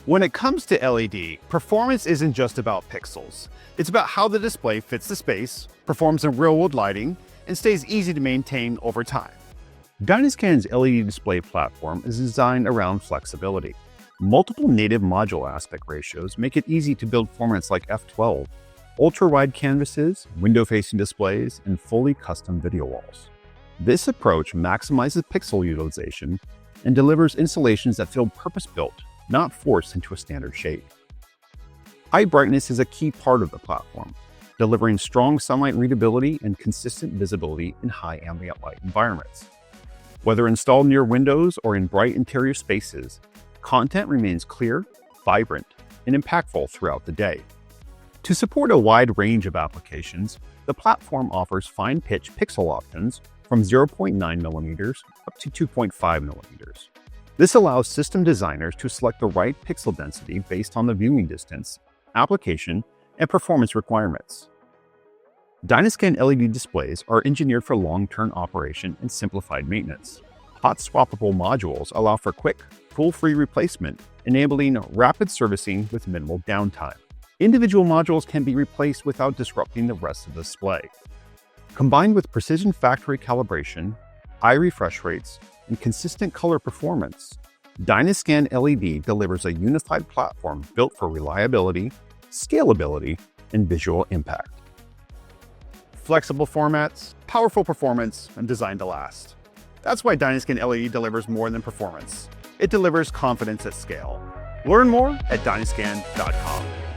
When it comes to LED, performance isn't just about pixels. It's about how the display fits the space, performs in real-world lighting, and stays easy to maintain over time. DynaScan's LED display platform is designed around flexibility. Multiple native module aspect ratios make it easy to build formats like f12, ultra-wide canvases, window-facing displays, and fully custom video walls. This approach maximizes pixel utilization and delivers installations that feel purpose-built, not forced into a standard shape. High brightness is a key part of the platform, delivering strong sunlight readability and consistent visibility in high ambient light environments. Whether installed near windows or in bright interior spaces, content remains clear, vibrant, and impactful throughout the day. To support a wide range of applications, the platform offers fine-pitch pixel options from 0.9mm up to 2.5mm. This allows system designers to select the right pixel density based on the viewing distance, application, and performance requirements. DynaScan LED displays are engineered for long-term operation and simplified maintenance. Hot-swappable modules allow for quick, tool-free replacement, enabling rapid servicing with minimal downtime. Individual modules can be replaced without disrupting the rest of the display. Combined with precision factory calibration, high refresh rates, and consistent color performance, DynaScan LED delivers a unified platform built for reliability, scalability, and visual impact. Flexible formats, powerful performance, and designed to last. That's why DynaScan LED delivers more than performance. It delivers confidence at scale. Learn more at dynascan.com.